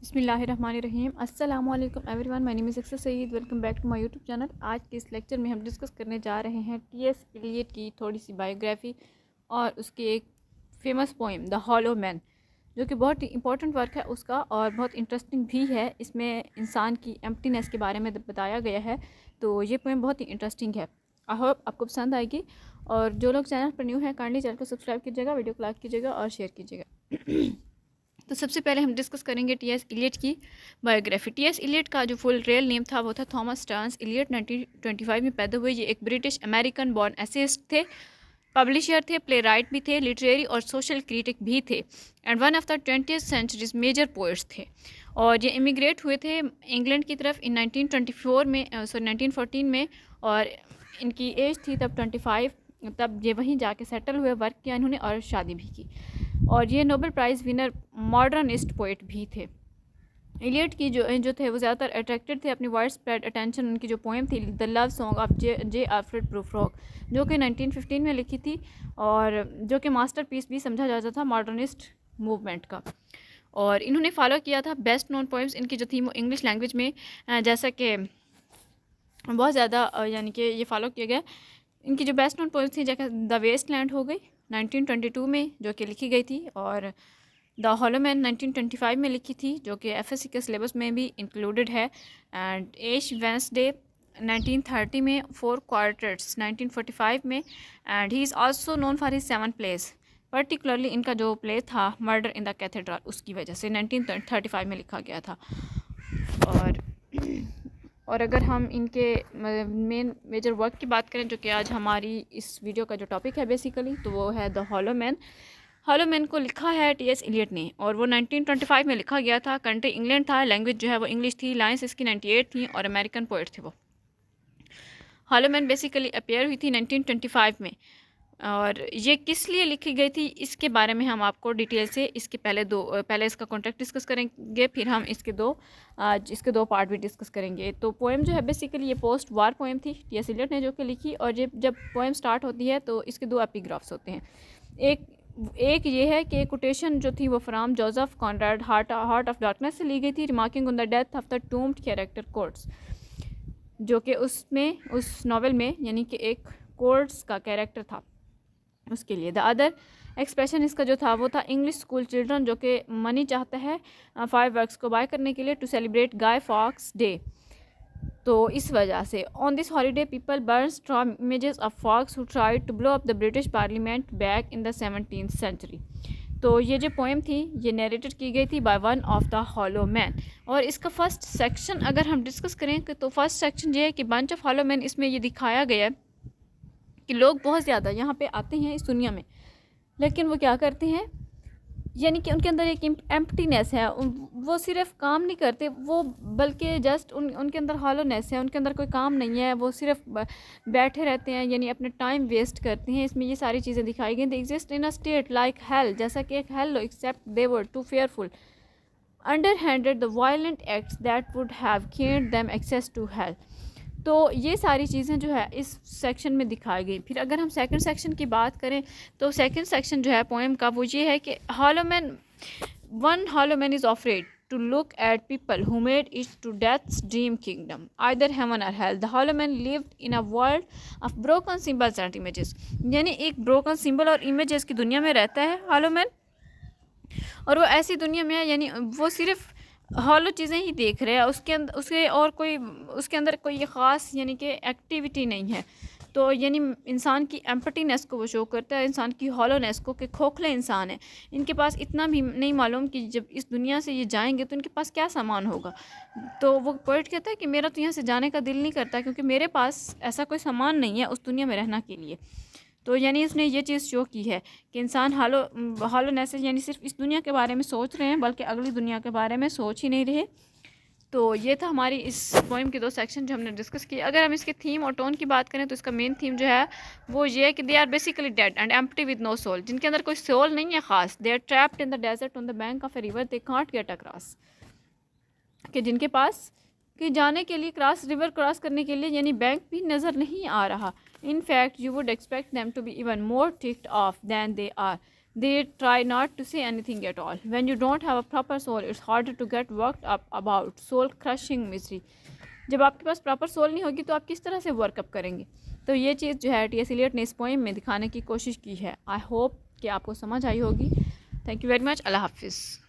बिस्मिल्लाहिर्रहमानिर्रहीम अस्सलामुअलैकुम everyone, my name is Aksar Saeed. Welcome back to my YouTube channel. आज के इस लेक्चर में हम डिस्कस करने जा रहे हैं टीएस इलियट की थोड़ी सी बायोग्राफी और उसकी एक famous poem the hollow man, जो कि बहुत ही इंपॉर्टेंट वर्क है उसका और बहुत इंटरेस्टिंग भी है। इसमें इंसान की एम्प्टीनेस के बारे में बताया गया है, तो ये पोइम बहुत ही इंटरेस्टिंग है। आई होप आपको पसंद आएगी। और जो लोग चैनल पर न्यू हैं काइंडली चैनल को सब्सक्राइब कीजिएगा, वीडियो को लाइक कीजिएगा और शेयर कीजिएगा। तो सबसे पहले हम डिस्कस करेंगे टीएस इलियट की बायोग्राफी। टीएस इलियट का जो फुल रियल नेम था वो था थॉमस टर्न्स इलियट। 1925 में पैदा हुए। ये एक ब्रिटिश अमेरिकन बॉर्न एसेइस्ट थे, पब्लिशर थे, प्ले राइट भी थे, लिटरेरी और सोशल क्रिटिक भी थे and one of the 20th century's major poets थे। और ये इमिग्रेट हुए थे इंग्लैंड की तरफ इन 1924 में 1914 में, और इनकी एज थी तब 25। तब ये वहीं जाके सेटल हुए, वर्क किया इन्होंने और शादी भी की। और ये Nobel prize winner modernist poet भी थे। इलियट की जो थे वो ज़्यादातर अट्रैक्टेड थे अपनी वाइड स्प्रेड अटेंशन। उनकी जो पोएम थी the love song of J Alfred Prufrock, जो कि 1915 में लिखी थी और जो कि मास्टरपीस भी समझा जाता था मॉडर्निस्ट मूवमेंट का। और इन्होंने फॉलो किया था बेस्ट नोन पोएम्स इनकी जो थी वो इंग्लिश लैंग्वेज में, जैसा कि बहुत ज़्यादा यानी कि ये फॉलो किया गया। इनकी जो बेस्ट नोन पोएम्स थी जैसे द वेस्ट लैंड हो गई 1922 में जो कि लिखी गई थी, और द हॉलो मैन 1925 में लिखी थी जो कि एफएससी के सिलेबस में भी इंक्लूडेड है, एंड एश वेंसडे 1930 में, फोर क्वार्टर्स 1945 में, and he is also known for his 7 place. Particularly इनका जो प्ले था मर्डर इन द कैथेड्रल, उसकी वजह से 1935 में लिखा गया था। और अगर हम इनके मेन मेजर वर्क की बात करें जो कि आज हमारी इस वीडियो का जो टॉपिक है बेसिकली, तो वो है the hollow man. Hollow man को लिखा है टीएस इलियट ने और वो 1925 में लिखा गया था। कंट्री इंग्लैंड था, लैंग्वेज जो है वो इंग्लिश थी, लाइन्स इसकी 98 थी और अमेरिकन पोइट थे वो। हॉलो मैन बेसिकली अपेयर हुई थी 1925 में। और ये किस लिए लिखी गई थी इसके बारे में हम आपको डिटेल से इसके पहले इसका कॉन्टेक्स्ट डिस्कस करेंगे, फिर हम इसके दो पार्ट भी डिस्कस करेंगे। तो पोएम जो है बेसिकली ये पोस्ट वार पोएम थी टीएस इलियट ने जो कि लिखी। और जब पोएम स्टार्ट होती है तो इसके दो एपिग्राफ्स होते हैं। एक ये है कि कोटेशन जो थी वो from Joseph Conrad heart of darkness से ली गई थी, remarking on the death of the doomed character Kurtz, जो कि उस नावल में यानी कि एक कोर्ट्स का कैरेक्टर था उसके लिए। द अदर एक्सप्रेशन इसका जो था वो था इंग्लिश स्कूल चिल्ड्रन, जो कि मनी चाहता है 5 वर्क्स को बाय करने के लिए to celebrate Guy Fawkes Day. तो इस वजह से on this holiday people burn straw images of Fawkes who tried to blow up the British parliament back in the 17th century. तो ये जो पोएम थी ये नरेटेड की गई थी by one of the hollow man. और इसका फर्स्ट सेक्शन अगर हम डिस्कस करें तो फर्स्ट सेक्शन ये है कि बंच ऑफ हॉलो मैन। इसमें ये दिखाया गया है कि लोग बहुत ज़्यादा यहाँ पे आते हैं इस दुनिया में, लेकिन वो क्या करते हैं, यानी कि उनके अंदर एक एम्प्टीनेस है। वो सिर्फ काम नहीं करते वो, बल्कि जस्ट उनके अंदर हॉलोनेस है, उनके अंदर कोई काम नहीं है, वो सिर्फ बैठे रहते हैं, यानी अपने टाइम वेस्ट करते हैं। इसमें ये सारी चीज़ें दिखाई गई। They exist in a state like hell, जैसा कि एक hell, except they were too fearful underhanded the violent acts that would have gained them access to hell. तो ये सारी चीज़ें जो है इस सेक्शन में दिखाई गई। फिर अगर हम सेकंड सेक्शन की बात करें तो सेकंड सेक्शन जो है पोएम का वो ये है कि one hollow man is offered to look at people who made it to death's dream kingdom either heaven और hell. The hollow man lived in a world of broken symbols and images, यानी एक broken symbol और images की दुनिया में रहता है hollow man. और वो ऐसी दुनिया में है यानी वो सिर्फ हॉलो चीज़ें ही देख रहे हैं, उसके अंदर कोई ख़ास यानी कि एक्टिविटी नहीं है। तो यानी इंसान की एम्पटीनेस को वो शो करता है, इंसान की हॉलोनेस को, कि खोखले इंसान है। इनके पास इतना भी नहीं मालूम कि जब इस दुनिया से ये जाएंगे तो इनके पास क्या सामान होगा। तो वो पोइट कहता है कि मेरा तो यहाँ से जाने का दिल नहीं करता क्योंकि मेरे पास ऐसा कोई सामान नहीं है उस दुनिया में रहना के लिए। तो यानी उसने ये चीज़ शो की है कि इंसान हॉलोनेस यानी सिर्फ इस दुनिया के बारे में सोच रहे हैं बल्कि अगली दुनिया के बारे में सोच ही नहीं रहे। तो ये था हमारी इस पोएम के दो सेक्शन जो हमने डिस्कस किए। अगर हम इसके थीम और टोन की बात करें तो इसका मेन थीम जो है वो ये है कि they are basically dead and empty with no soul, जिनके अंदर कोई सोल नहीं है ख़ास। They are trapped in the desert on the bank of a river they can't get across, कि जिनके पास कि जाने के लिए रिवर क्रॉस करने के लिए यानी बैंक भी नज़र नहीं आ रहा। In fact you would expect them to be even more ticked off than they are, they try not to say anything at all. When you don't have a proper soul, it's harder to get worked up about soul crushing misery. जब आपके पास proper soul नहीं होगी तो आप किस तरह से workup करेंगे? तो ये चीज़ जो है टी.एस. एलियट ने इस पोएम में दिखाने की कोशिश की है. आई होप कि आपको समझ आई होगी. Thank you very much. अल्लाह हाफिज़.